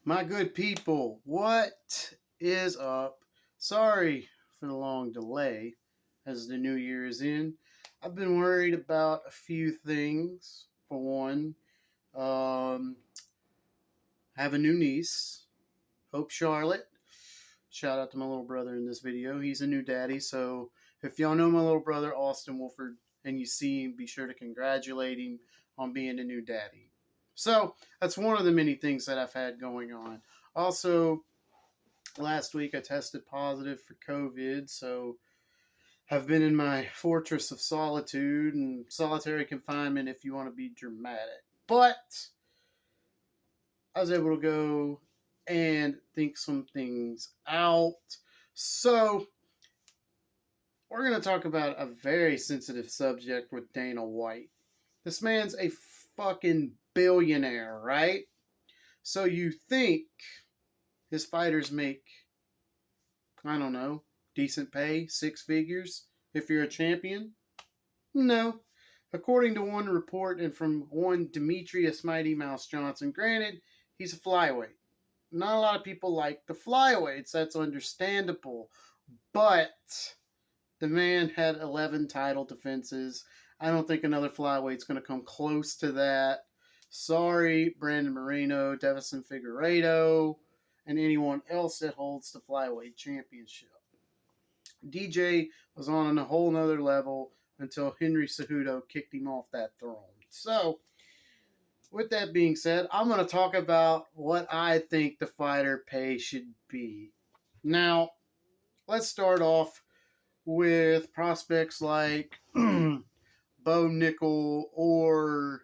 My good people, what is up? Sorry for the long delay as the new year is in. I've been worried about a few things. For one, I have a new niece, Hope Charlotte. Shout out to my little brother in this video. He's a new daddy, so if y'all know my little brother, Austin Wolford, and you see him, be sure to congratulate him on being a new daddy. So that's one of the many things that I've had going on. Also, last week I tested positive for COVID, so I've been in my fortress of solitude and solitary confinement if you want to be dramatic. But I was able to go and think some things out. So, we're going to talk about a very sensitive subject with Dana White. This man's a fucking billionaire, right? So, you think his fighters make, I don't know, decent pay, six figures, if you're a champion? No. According to one report and from one Demetrius Mighty Mouse Johnson, granted, he's a flyweight. Not a lot of people like the flyweights. That's understandable. But the man had 11 title defenses. I don't think another flyweight's going to come close to that. Sorry, Brandon Moreno, Devison Figueiredo, and anyone else that holds the flyweight championship. DJ was on a whole nother level until Henry Cejudo kicked him off that throne. So, with that being said, I'm going to talk about what I think the fighter pay should be. Now, let's start off with prospects like Bo Nickel or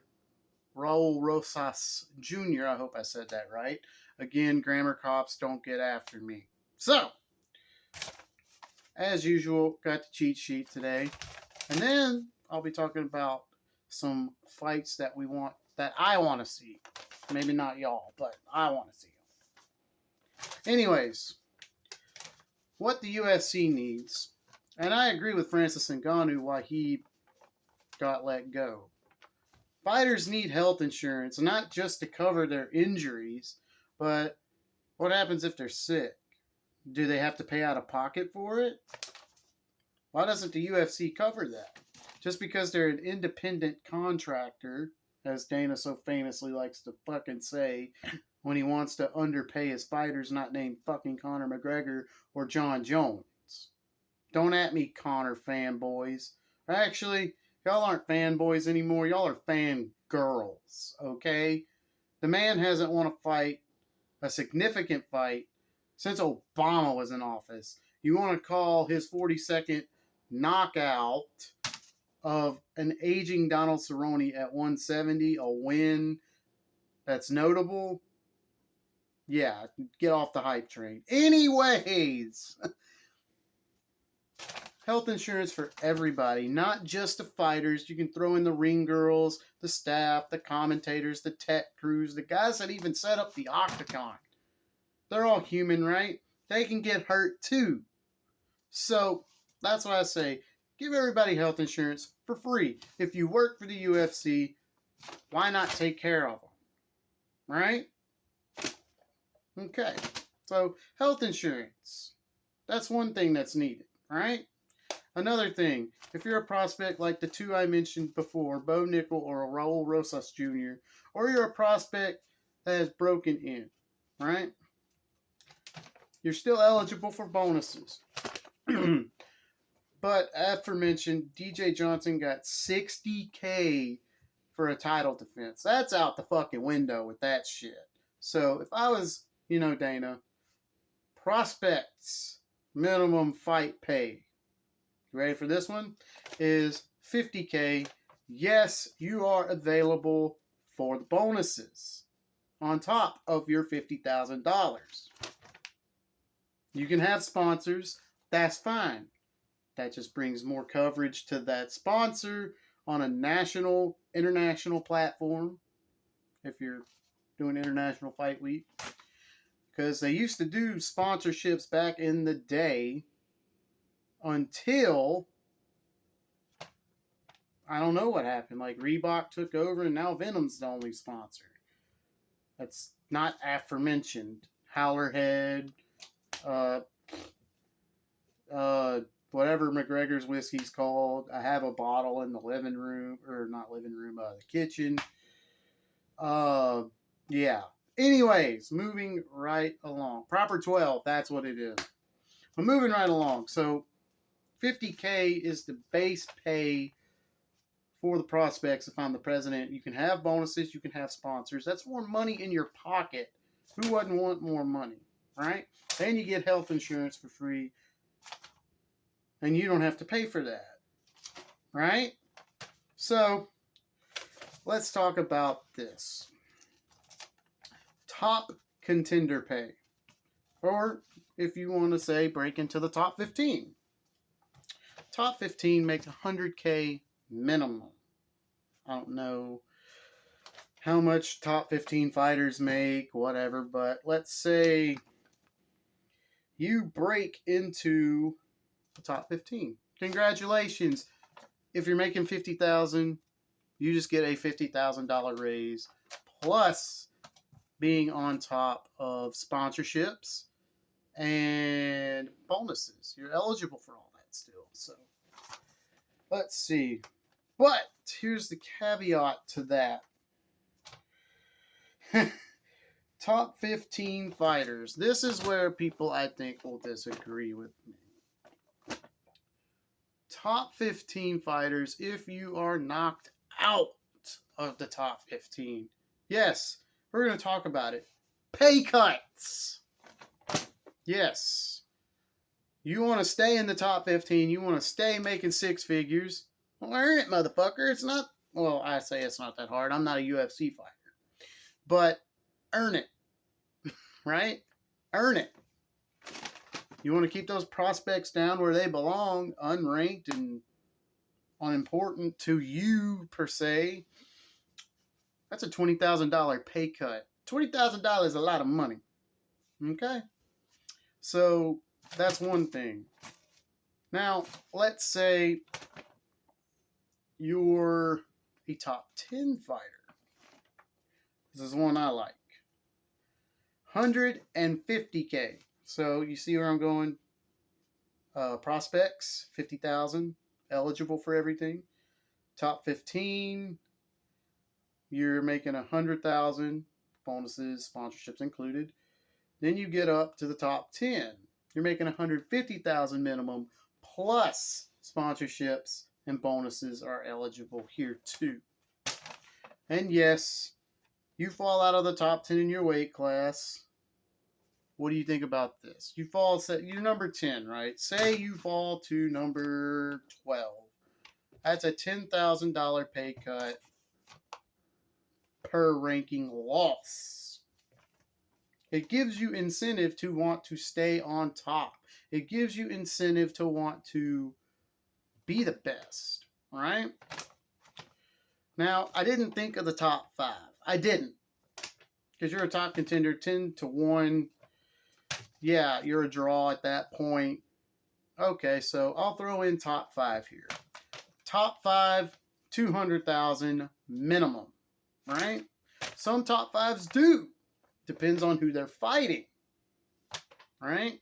Raul Rosas Jr. I hope I said that right. Again, grammar cops don't get after me. So, as usual, got the cheat sheet today. And then I'll be talking about some fights that I want to see. Maybe not y'all, but I want to see them. Anyways, what the UFC needs, and I agree with Francis Ngannou why he got let go. Fighters need health insurance, not just to cover their injuries, but what happens if they're sick? Do they have to pay out of pocket for it? Why doesn't the UFC cover that? Just because they're an independent contractor, as Dana so famously likes to fucking say when he wants to underpay his fighters not named fucking Conor McGregor or John Jones. Don't at me, Conor fanboys. Actually, y'all aren't fanboys anymore. Y'all are fangirls, okay? The man hasn't won a fight, a significant fight, since Obama was in office. You want to call his 42nd knockout of an aging Donald Cerrone at 170 a win that's notable? Yeah, get off the hype train. Anyways, health insurance for everybody, not just the fighters. You can throw in the ring girls, the staff, the commentators, the tech crews, the guys that even set up the octagon. They're all human, right? They can get hurt too. So that's why I say give everybody health insurance for free. If you work for the UFC, why not take care of them? Right? Okay. So health insurance. That's one thing that's needed, right? Another thing, if you're a prospect like the two I mentioned before, Bo Nickel or Raul Rosas Jr., or you're a prospect that has broken in, right? You're still eligible for bonuses. But aforementioned, DJ Johnson got $60K for a title defense. That's out the fucking window with that shit. So if I was, Dana, prospects minimum fight pay. You ready for this one? Is $50K. Yes, you are available for the bonuses on top of your $50,000. You can have sponsors. That's fine. That just brings more coverage to that sponsor on a national, international platform if you're doing International Fight Week. Because they used to do sponsorships back in the day until I don't know what happened. Like Reebok took over and now Venom's the only sponsor. That's not aforementioned. Howlerhead, uh, whatever McGregor's whiskey's called. I have a bottle in the living room, or not living room, the kitchen. Yeah. Anyways, moving right along. Proper 12, that's what it is. But moving right along. So, $50K is the base pay for the prospects if I'm the president. You can have bonuses, you can have sponsors. That's more money in your pocket. Who wouldn't want more money, right? Then you get health insurance for free, and you don't have to pay for that, right? So, let's talk about this. Top contender pay. Or, if you want to say, break into the top 15. Top 15 makes $100K minimum. I don't know how much top 15 fighters make, whatever, but let's say you break into the top 15. Congratulations. If you're making $50,000, you just get a $50,000 raise, plus being on top of sponsorships and bonuses. You're eligible for all that still. So let's see. But here's the caveat to that. Top 15 fighters. This is where people, I think, will disagree with me. Top 15 fighters, if you are knocked out of the top 15. Yes, we're going to talk about it. Pay cuts. Yes. You want to stay in the top 15. You want to stay making six figures. Well, earn it, motherfucker. It's not, well, I say it's not that hard. I'm not a UFC fighter. But earn it. Right? Earn it. You want to keep those prospects down where they belong, unranked and unimportant to you, per se. That's a $20,000 pay cut. $20,000 is a lot of money. Okay? So, that's one thing. Now, let's say you're a top 10 fighter. This is one I like. $150K. So, you see where I'm going? Prospects, $50,000. Eligible for everything. Top 15, you're making $100,000. Bonuses, sponsorships included. Then you get up to the top 10. You're making $150,000 minimum, plus sponsorships and bonuses are eligible here too. And yes, you fall out of the top 10 in your weight class. What do you think about this? You're number 10, right? Say you fall to number 12. That's a $10,000 pay cut per ranking loss. It gives you incentive to want to stay on top. It gives you incentive to want to be the best, right? Now, I didn't think of the top 5. I didn't. Because you're a top contender, 10-1. Yeah, you're a draw at that point. Okay, so I'll throw in top 5 here. Top 5, $200,000 minimum, right? Some top 5s do. Depends on who they're fighting, right?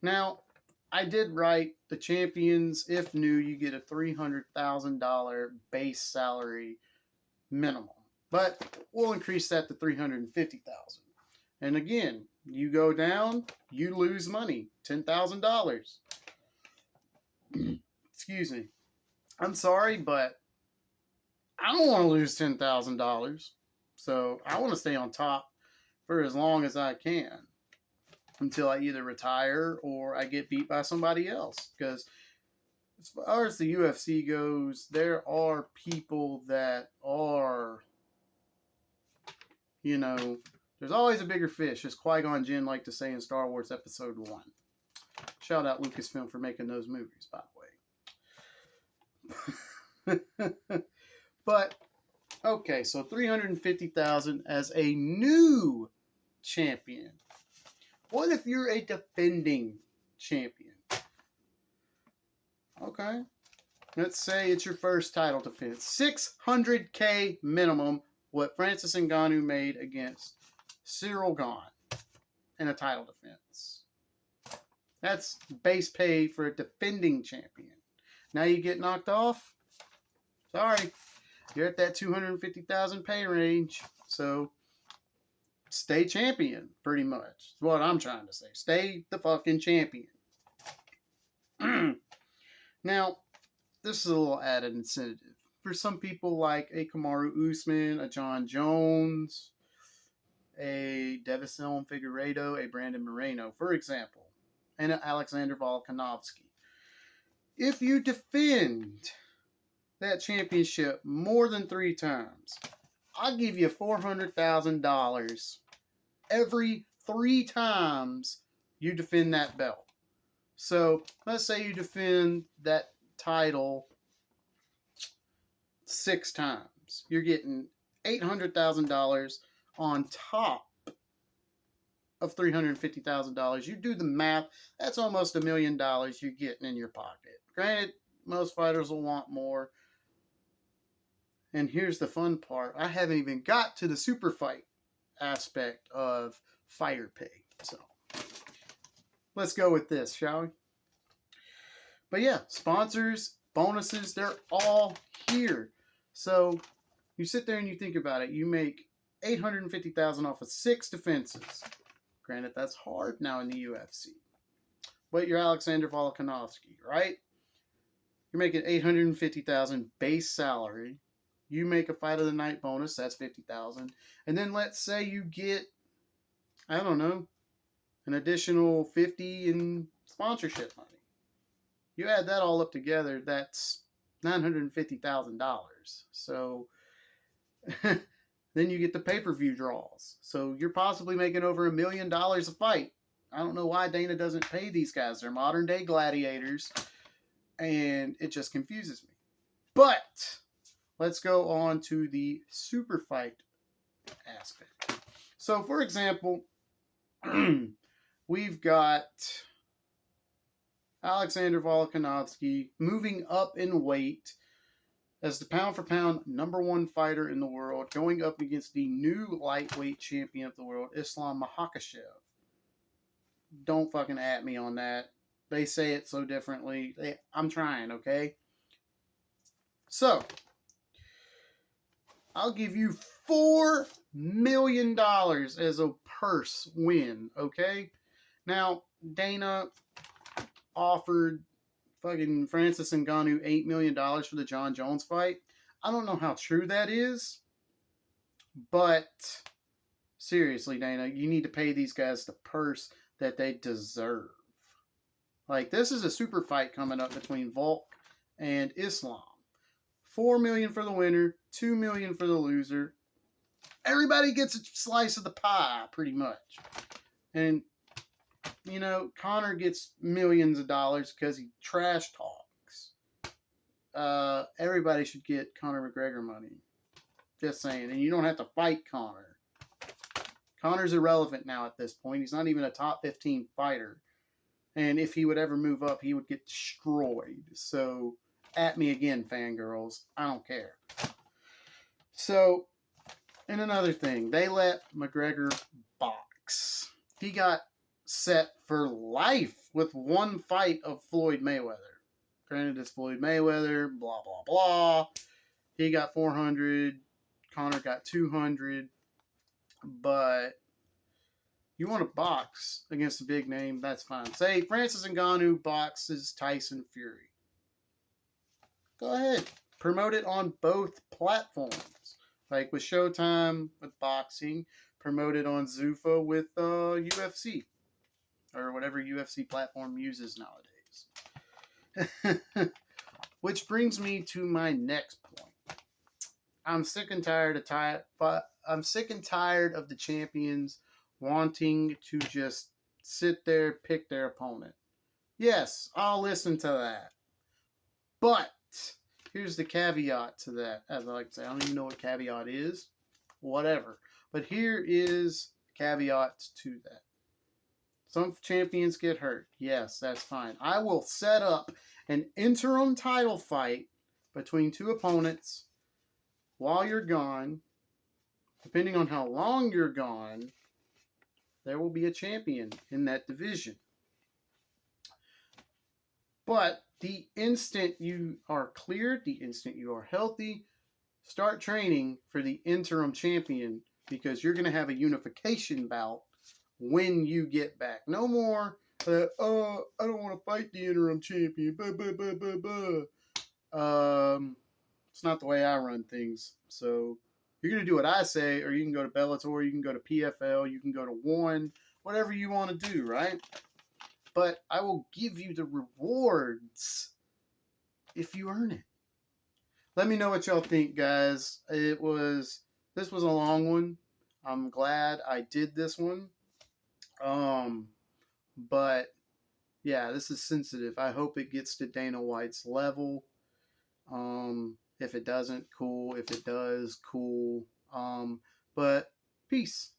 Now, I did write the champions, if new, you get a $300,000 base salary minimum. But we'll increase that to $350,000. And again, you go down, you lose money, $10,000. Excuse me. I'm sorry, but I don't want to lose $10,000. So I want to stay on top for as long as I can until I either retire or I get beat by somebody else. Because as far as the UFC goes, there are people that are, you know, there's always a bigger fish, as Qui-Gon Jinn liked to say in Star Wars Episode 1. Shout out Lucasfilm for making those movies, by the way. But, okay, so $350,000 as a new champion. What if you're a defending champion? Okay. Let's say it's your first title defense. $600K minimum, what Francis Ngannou made against Cyril Gane in a title defense. That's base pay for a defending champion. Now you get knocked off? Sorry. You're at that 250,000 pay range. So stay champion, pretty much. That's what I'm trying to say. Stay the fucking champion. Now, this is a little added incentive. For some people like a Kamaru Usman, a John Jones, a Deiveson Figueiredo, a Brandon Moreno, for example, and an Alexander Volkanovski. If you defend that championship more than 3 times, I'll give you $400,000 every 3 times you defend that belt. So let's say you defend that title 6 times. You're getting $800,000 on top of $350,000. You do the math, that's almost $1 million you're getting in your pocket. Granted, most fighters will want more. And here's the fun part. I haven't even got to the super fight aspect of fighter pay. So let's go with this, shall we? But yeah, sponsors, bonuses, they're all here. So you sit there and you think about it. You make $850,000 off of 6 defenses. Granted, that's hard now in the UFC. But you're Alexander Volkanovski, right? You're making $850,000 base salary. You make a fight of the night bonus, that's $50,000. And then let's say you get, I don't know, an additional $50,000 in sponsorship money. You add that all up together, that's $950,000. So then you get the pay-per-view draws. So you're possibly making over $1 million a fight. I don't know why Dana doesn't pay these guys. They're modern-day gladiators, and it just confuses me. But let's go on to the super fight aspect. So, for example, we've got Alexander Volkanovski moving up in weight as the pound-for-pound #1 fighter in the world, going up against the new lightweight champion of the world, Islam Makhachev. Don't fucking at me on that. They say it so differently. I'm trying, okay? So, I'll give you $4 million as a purse win, okay? Now, Dana offered fucking Francis Ngannou $8 million for the John Jones fight. I don't know how true that is, but seriously, Dana, you need to pay these guys the purse that they deserve. Like, this is a super fight coming up between Volk and Islam. $4 million for the winner, $2 million for the loser. Everybody gets a slice of the pie, pretty much. And, you know, Conor gets millions of dollars because he trash talks. Everybody should get Conor McGregor money. Just saying. And you don't have to fight Conor. Conor's irrelevant now at this point. He's not even a top 15 fighter. And if he would ever move up, he would get destroyed. So, at me again, fangirls. I don't care. So, and another thing. They let McGregor box. He got set for life with one fight of Floyd Mayweather. Granted, it's Floyd Mayweather, blah, blah, blah. He got 400. Conor got 200. But you want to box against a big name, that's fine. Say Francis Ngannou boxes Tyson Fury. Go ahead. Promote it on both platforms. Like with Showtime with boxing. Promote it on Zuffa with UFC. Or whatever UFC platform uses nowadays. Which brings me to my next point. I'm sick and tired of the champions wanting to just sit there, pick their opponent. Yes, I'll listen to that. But here's the caveat to that. As I like to say, I don't even know what caveat is. Whatever. But here is caveats to that. Some champions get hurt. Yes, that's fine. I will set up an interim title fight between 2 opponents while you're gone. depending on how long you're gone, there will be a champion in that division. But the instant you are cleared, the instant you are healthy, start training for the interim champion, because you're going to have a unification bout when you get back. No more, oh, I don't want to fight the interim champion. It's not the way I run things. So you're going to do what I say, or you can go to Bellator, you can go to PFL, you can go to One, whatever you want to do, right? But I will give you the rewards if you earn it. Let me know what y'all think, guys. This was a long one. I'm glad I did this one. But yeah, this is sensitive. I hope it gets to Dana White's level. If it doesn't, cool. If it does, cool. But peace.